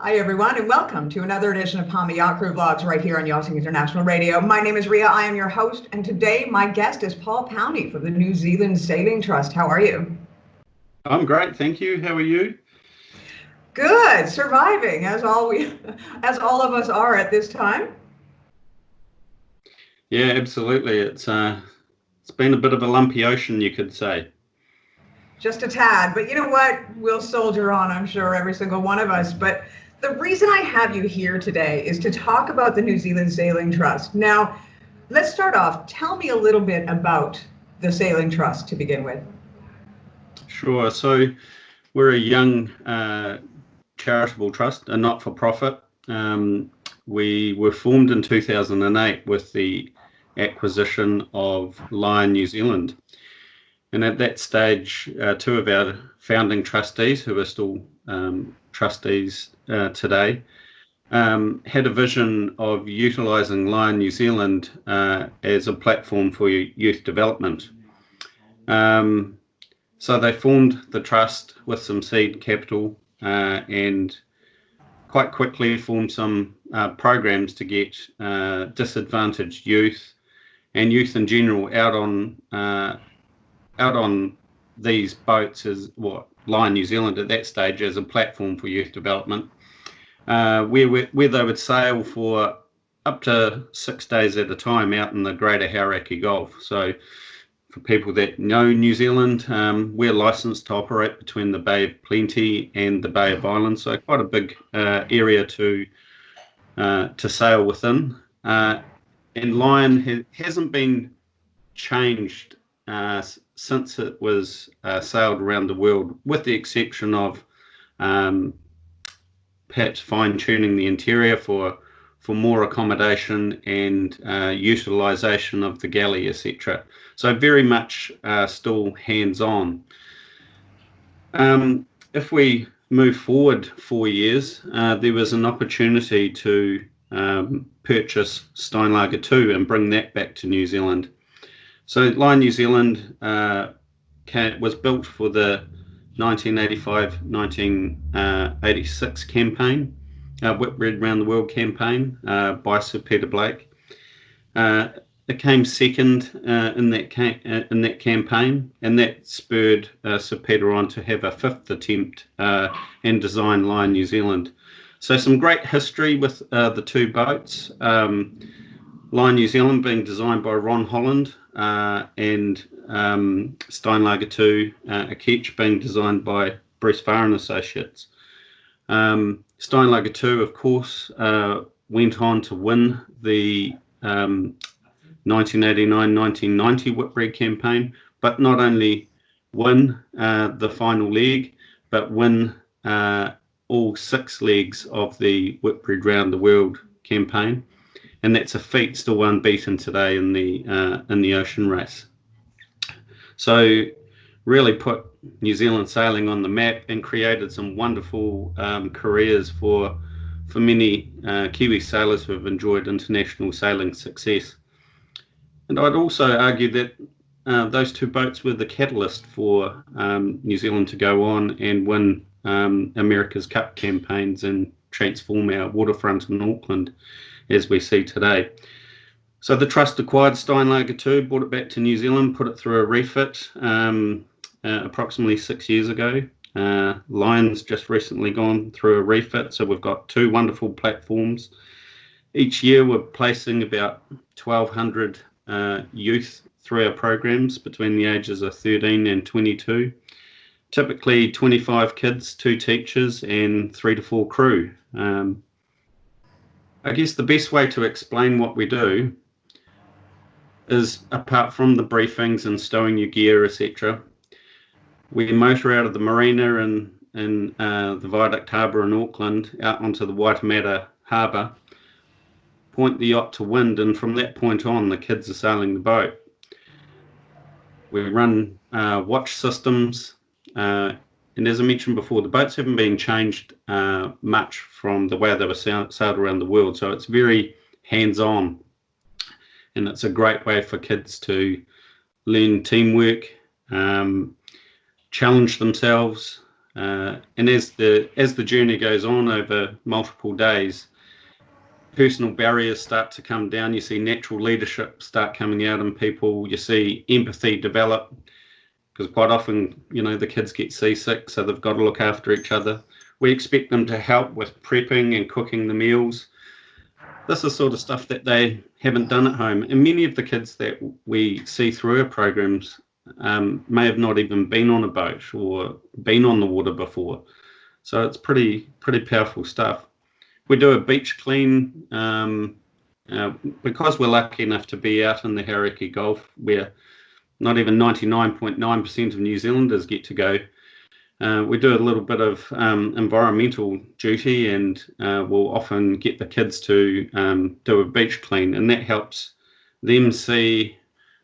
Hi, everyone, and welcome to another edition of Powney Yacht Crew Vlogs right here on Yachting International Radio. My name is Ria. I am your host, and today my guest is Paul Powney from the New Zealand Sailing Trust. How are you? I'm great, thank you. How are you? Good, surviving as all of us are at this time. Yeah, absolutely. It's been a bit of a lumpy ocean, you could say. Just a tad, but you know what? We'll soldier on, I'm sure, every single one of us. But the reason I have you here today is to talk about the New Zealand Sailing Trust. Now, let's start off. Tell me a little bit about the Sailing Trust to begin with. Sure. So we're a young charitable trust, a not-for-profit. We were formed in 2008 with the acquisition of Lion New Zealand. And at that stage, two of our founding trustees, who are still trustees today, had a vision of utilising Lion New Zealand as a platform for youth development. So they formed the trust with some seed capital and quite quickly formed some programs to get disadvantaged youth and youth in general out on these boats as Lion New Zealand at that stage as a platform for youth development, where they would sail for up to 6 days at a time out in the Greater Hauraki Gulf. So for people that know New Zealand, we're licensed to operate between the Bay of Plenty and the Bay of Islands, so quite a big area to sail within. And Lion hasn't been changed since it was sailed around the world, with the exception of perhaps fine-tuning the interior for more accommodation and utilisation of the galley, etc. So very much still hands-on. If we move forward 4 years, there was an opportunity to purchase Steinlager 2 and bring that back to New Zealand. So Lion New Zealand was built for the 1985-1986 campaign, Whitbread Round the World campaign by Sir Peter Blake. It came second in that campaign, and that spurred Sir Peter on to have a fifth attempt and design Lion New Zealand. So some great history with the two boats. Lion New Zealand being designed by Ron Holland and Steinlager 2, a ketch being designed by Bruce Farr and Associates. Steinlager 2, of course, went on to win the 1989-1990 Whitbread campaign, but not only win the final leg, but win all 6 legs of the Whitbread Round the World campaign. And that's a feat still unbeaten today in the ocean race. So really put New Zealand sailing on the map and created some wonderful careers for many Kiwi sailors who have enjoyed international sailing success. And I'd also argue that those two boats were the catalyst for New Zealand to go on and win America's Cup campaigns and transform our waterfront in Auckland as we see today. So the trust acquired Steinlager 2, brought it back to New Zealand, put it through a refit approximately 6 years ago. Lion's just recently gone through a refit, so we've got 2 wonderful platforms. Each year we're placing about 1,200 youth through our programs between the ages of 13 and 22. Typically 25 kids, 2 teachers and 3 to 4 crew. I guess the best way to explain what we do is, apart from the briefings and stowing your gear, etc., we motor out of the marina in the Viaduct Harbour in Auckland out onto the Waitemata Harbour, point the yacht to wind, and from that point on the kids are sailing the boat. We run watch systems, and as I mentioned before, the boats haven't been changed much from the way they were sailed around the world, so it's very hands-on, and it's a great way for kids to learn teamwork, challenge themselves, And as the journey goes on over multiple days, personal barriers start to come down. You see natural leadership start coming out in people. You see empathy develop, because quite often, the kids get seasick, so they've got to look after each other. We expect them to help with prepping and cooking the meals. This is sort of stuff that they haven't done at home. And many of the kids that we see through our programs may have not even been on a boat or been on the water before. So it's pretty powerful stuff. We do a beach clean because we're lucky enough to be out in the Hauraki Gulf, where not even 99.9% of New Zealanders get to go. We do a little bit of environmental duty, and we'll often get the kids to do a beach clean, and that helps them see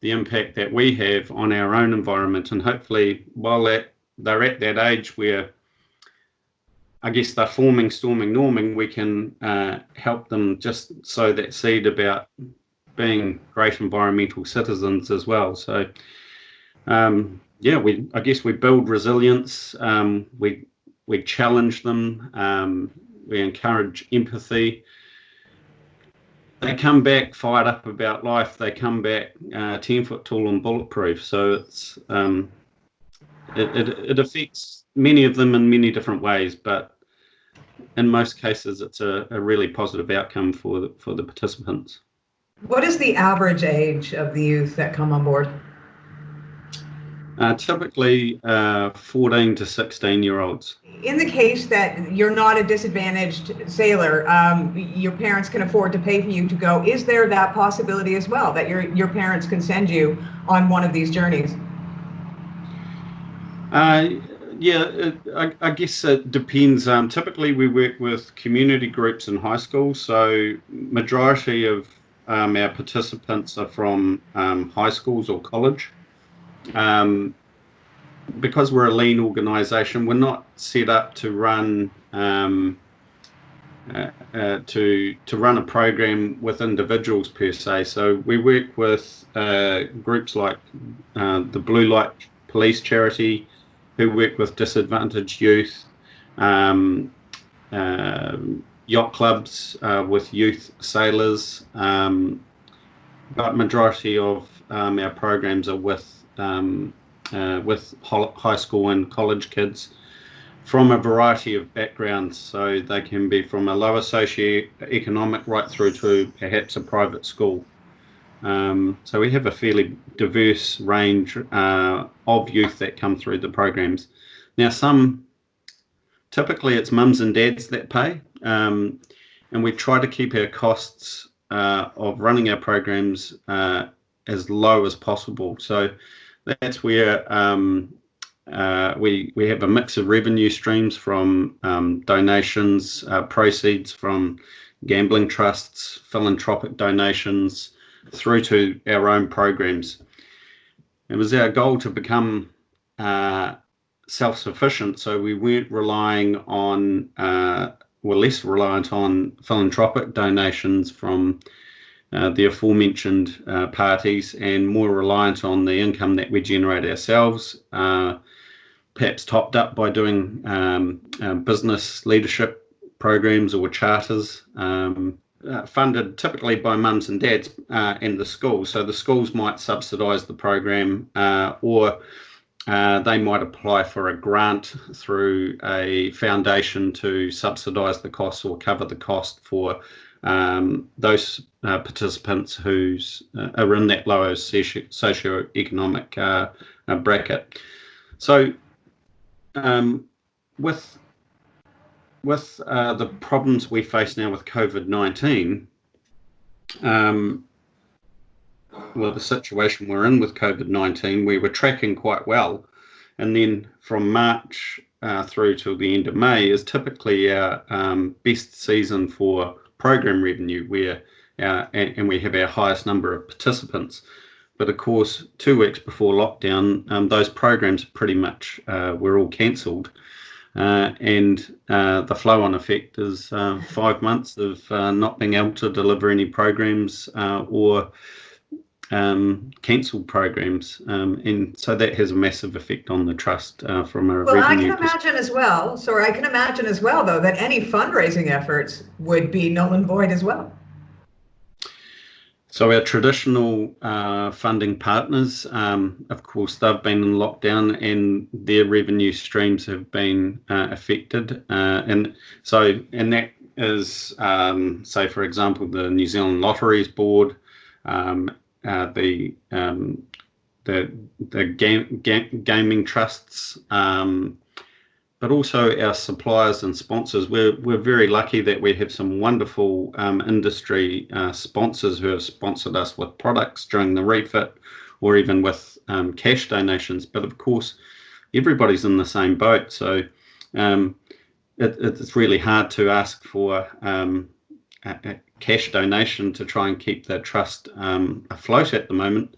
the impact that we have on our own environment. And hopefully, while they're at that age where I guess they're forming, storming, norming, we can help them just sow that seed about being great environmental citizens as well. So I guess we build resilience, we challenge them, we encourage empathy. They come back fired up about life. They come back 10 foot tall and bulletproof. So it's it affects many of them in many different ways, but in most cases it's a really positive outcome for the participants. What is the average age of the youth that come on board? Typically 14 to 16-year-olds. In the case that you're not a disadvantaged sailor, your parents can afford to pay for you to go, is there that possibility as well, that your parents can send you on one of these journeys? I guess it depends. Typically we work with community groups in high school, so majority of our participants are from high schools or college. Because we're a lean organisation, we're not set up to run to run a program with individuals per se. So we work with groups like the Blue Light Police Charity, who work with disadvantaged youth, yacht clubs with youth sailors, but majority of our programs are with high school and college kids from a variety of backgrounds. So they can be from a lower socio-economic right through to perhaps a private school. So we have a fairly diverse range of youth that come through the programs. Now, typically it's mums and dads that pay, and we try to keep our costs of running our programs as low as possible. So that's where we have a mix of revenue streams from donations, proceeds from gambling trusts, philanthropic donations, through to our own programs. It was our goal to become self-sufficient, so we weren't relying on, we're less reliant on philanthropic donations from the aforementioned parties, and more reliant on the income that we generate ourselves, perhaps topped up by doing business leadership programs or charters, funded typically by mums and dads and the schools. So the schools might subsidise the program, or they might apply for a grant through a foundation to subsidise the costs or cover the cost for those participants who are in that lower socio-economic bracket. So with the problems we face now with COVID-19, well, the situation we're in with COVID-19, we were tracking quite well. And then from March through till the end of May is typically our best season for program revenue, where and we have our highest number of participants. But of course, 2 weeks before lockdown, those programs pretty much were all cancelled. And the flow-on effect is 5 months of not being able to deliver any programs or cancelled programs, and so that has a massive effect on the trust from a Well, I can revenue imagine as well. So I can imagine as well, though, that any fundraising efforts would be null and void as well. So our traditional funding partners, of course, they've been in lockdown and their revenue streams have been affected. And that is, say, for example, the New Zealand Lotteries Board, the gaming trusts, but also our suppliers and sponsors. We're very lucky that we have some wonderful industry sponsors who have sponsored us with products during the refit, or even with cash donations. But of course, everybody's in the same boat. So it's really hard to ask for a cash donation to try and keep the trust afloat at the moment,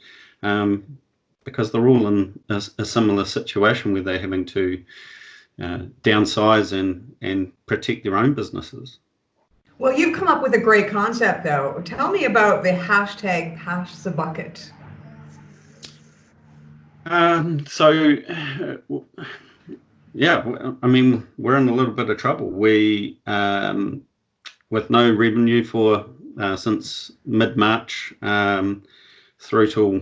because they're all in a similar situation where they're having to downsize and protect their own businesses. Well, you've come up with a great concept, though. Tell me about the hashtag #passthebucket. Yeah, I mean, we're in a little bit of trouble. We, with no revenue for since mid-March through till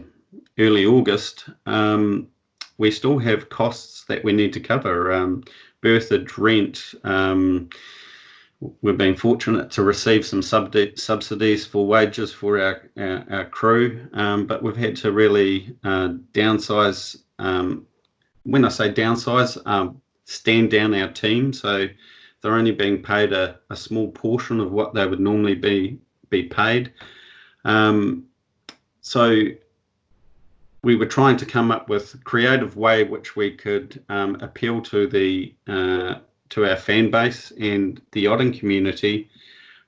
early August, we still have costs that we need to cover. Berthage, rent. We've been fortunate to receive some subsidies for wages for our crew, but we've had to really downsize. When I say downsize, stand down our team. So they're only being paid a small portion of what they would normally be paid. So we were trying to come up with a creative way which we could appeal to our fan base and the yachting community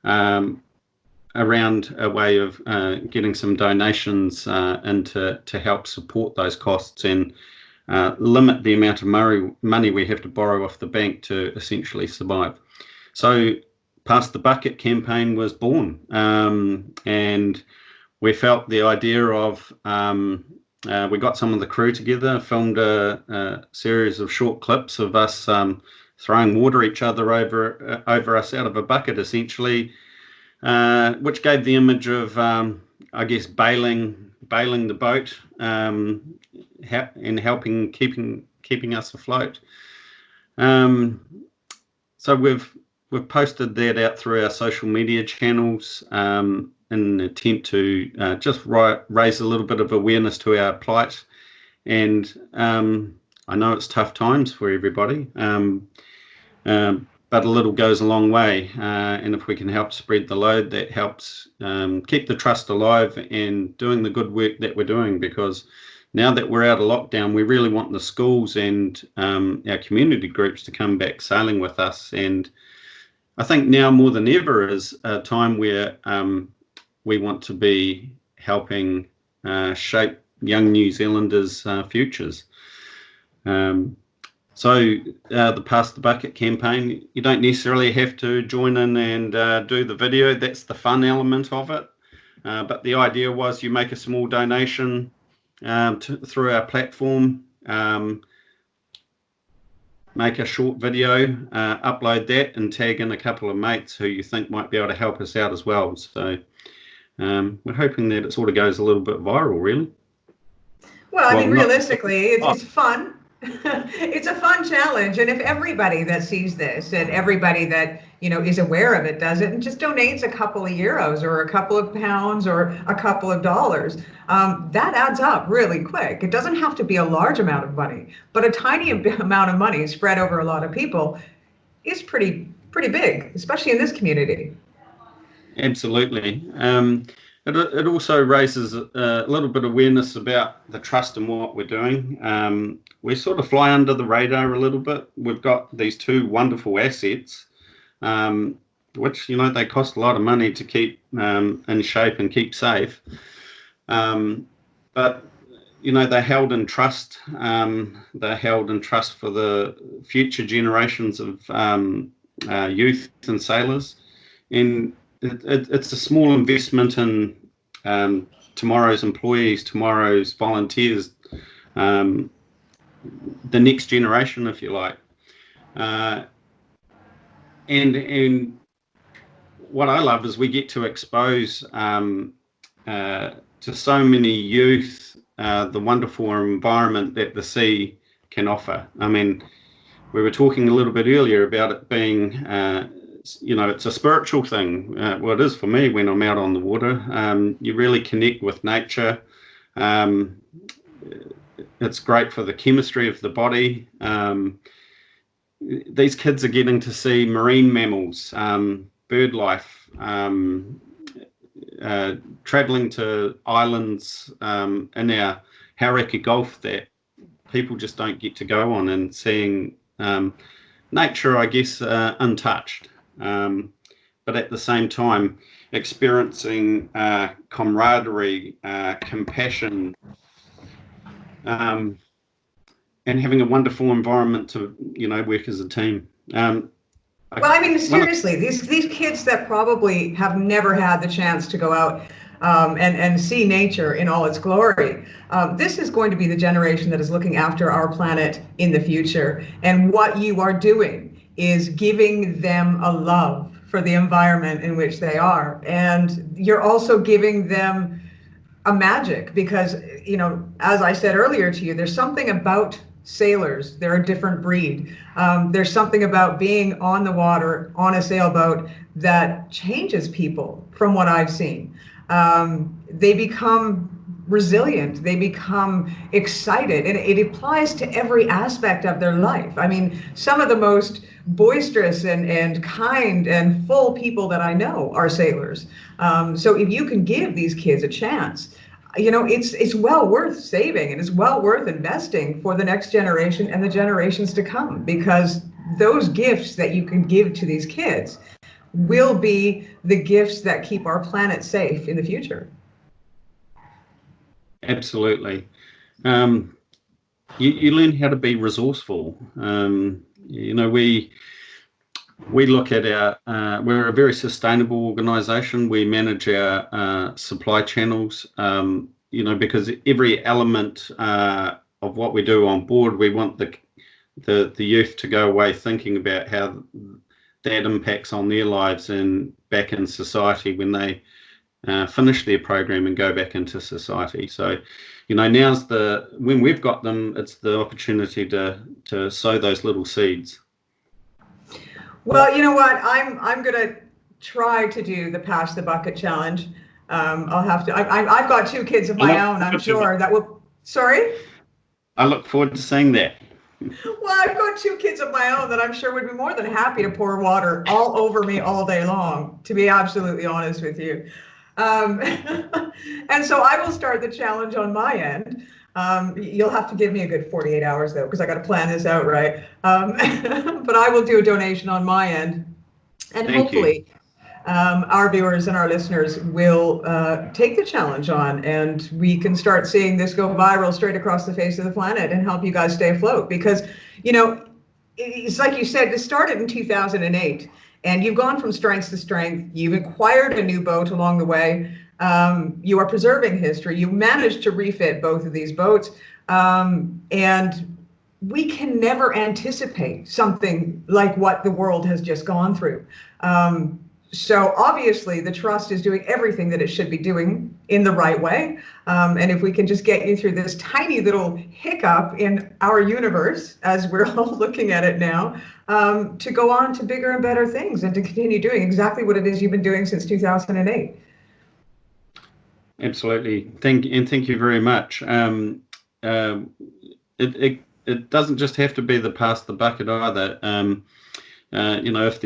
around a way of getting some donations in to help support those costs and limit the amount of money we have to borrow off the bank to essentially survive. So Pass the Bucket campaign was born, and we felt the idea of we got some of the crew together, filmed a series of short clips of us throwing water each other over us out of a bucket, essentially, which gave the image of, I guess, bailing the boat and helping keeping us afloat. So we've posted that out through our social media channels in an attempt to just raise a little bit of awareness to our plight. And I know it's tough times for everybody, but a little goes a long way. And if we can help spread the load, that helps keep the trust alive and doing the good work that we're doing. Because now that we're out of lockdown, we really want the schools and our community groups to come back sailing with us. And I think now more than ever is a time where we want to be helping shape young New Zealanders' futures. So the Pass the Bucket campaign, you don't necessarily have to join in and do the video. That's the fun element of it. But the idea was you make a small donation through our platform, make a short video, upload that, and tag in a couple of mates who you think might be able to help us out as well. So we're hoping that it sort of goes a little bit viral, really. Well, I mean, realistically, it's fun. It's a fun challenge, and if everybody that sees this and everybody that is aware of it does it and just donates a couple of euros or a couple of pounds or a couple of dollars, that adds up really quick. It doesn't have to be a large amount of money, but a tiny amount of money spread over a lot of people is pretty big, especially in this community. Absolutely. It also raises a little bit of awareness about the trust and what we're doing. We sort of fly under the radar a little bit. We've got these two wonderful assets, which, they cost a lot of money to keep in shape and keep safe. But, they're held in trust. They're held in trust for the future generations of youth and sailors. And it's a small investment in tomorrow's employees, tomorrow's volunteers, the next generation, if you like. And what I love is we get to expose to so many youth the wonderful environment that the sea can offer. I mean, we were talking a little bit earlier about it being, it's a spiritual thing. Well, it is for me when I'm out on the water. You really connect with nature. It's great for the chemistry of the body. These kids are getting to see marine mammals, bird life, traveling to islands in our Hauraki Gulf that people just don't get to go on, and seeing nature, I guess, untouched, but at the same time experiencing camaraderie, compassion, and having a wonderful environment to work as a team. Well, I mean, seriously, these kids that probably have never had the chance to go out and see nature in all its glory, this is going to be the generation that is looking after our planet in the future. And what you are doing is giving them a love for the environment in which they are. And you're also giving them a magic because, as I said earlier to you, there's something about sailors. They're a different breed. There's something about being on the water on a sailboat that changes people from what I've seen. They become resilient, they become excited, and it applies to every aspect of their life. I mean, some of the most boisterous and kind and full people that I know are sailors. So if you can give these kids a chance, it's well worth saving, and it's well worth investing for the next generation and the generations to come, because those gifts that you can give to these kids will be the gifts that keep our planet safe in the future. Absolutely. You learn how to be resourceful. We look at we're a very sustainable organisation. We manage our supply channels, because every element of what we do on board, we want the youth to go away thinking about how that impacts on their lives and back in society when they finish their program and go back into society. So, now's when we've got them, it's the opportunity to sow those little seeds. Well, you know what? I'm gonna try to do the Pass the Bucket challenge. I'll have to. I've got 2 kids of my own. I'm sure that will. Sorry. I look forward to seeing that. Well, I've got 2 kids of my own that I'm sure would be more than happy to pour water all over me all day long, to be absolutely honest with you. And so I will start the challenge on my end. You'll have to give me a good 48 hours though, because I got to plan this out right. But I will do a donation on my end, and hopefully our viewers and our listeners will take the challenge on, and we can start seeing this go viral straight across the face of the planet and help you guys stay afloat. Because, it's like you said, this started in 2008. And you've gone from strength to strength. You've acquired a new boat along the way. You are preserving history. You managed to refit both of these boats. And we can never anticipate something like what the world has just gone through. So obviously the trust is doing everything that it should be doing in the right way. And if we can just get you through this tiny little hiccup in our universe, as we're all looking at it now, to go on to bigger and better things and to continue doing exactly what it is you've been doing since 2008. Absolutely. Thank you very much. It doesn't just have to be the Pass the Bucket either. If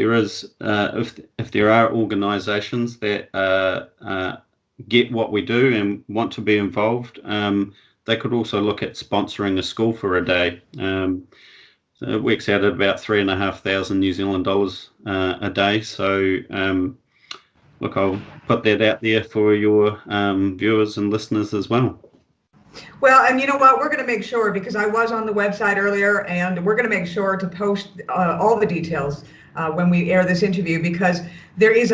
there are organisations that get what we do and want to be involved, they could also look at sponsoring a school for a day. So it works out at about $3,500 New Zealand dollars a day. So look, I'll put that out there for your viewers and listeners as well. Well, and you know what, we're going to make sure, because I was on the website earlier, and we're going to make sure to post all the details when we air this interview, because there is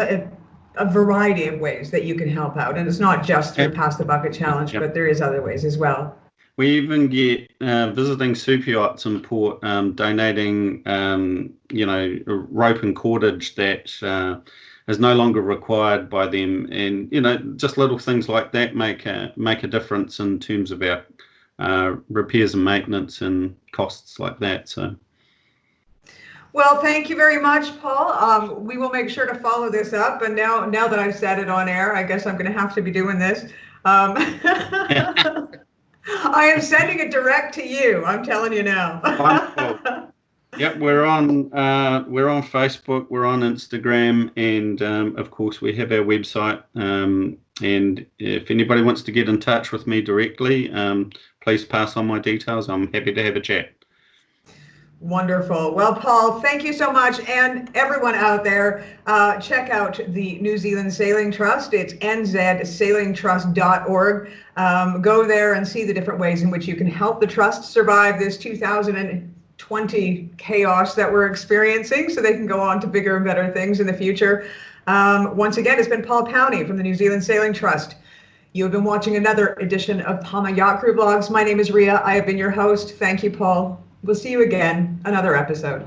a variety of ways that you can help out, and it's not just through Pass the Bucket Challenge, Yep. but there is other ways as well. We even get visiting super yachts in port donating, rope and cordage that is no longer required by them, and just little things like that make a difference in terms of our repairs and maintenance and costs like that. So. Well, thank you very much, Paul. We will make sure to follow this up. And now that I've said it on air, I guess I'm going to have to be doing this. I am sending it direct to you. I'm telling you now. Wonderful. Yep, we're on Facebook, we're on Instagram, and of course we have our website. And if anybody wants to get in touch with me directly, please pass on my details. I'm happy to have a chat. Wonderful. Well, Paul, thank you so much. And everyone out there, check out the New Zealand Sailing Trust. It's nzsailingtrust.org. Go there and see the different ways in which you can help the trust survive this 2020 chaos that we're experiencing, so they can go on to bigger and better things in the future. Once again, it's been Paul Powney from the New Zealand Sailing Trust. You have been watching another edition of Powney Yacht Crew Blogs. My name is Ria. I have been your host. Thank you, Paul. We'll see you again, another episode.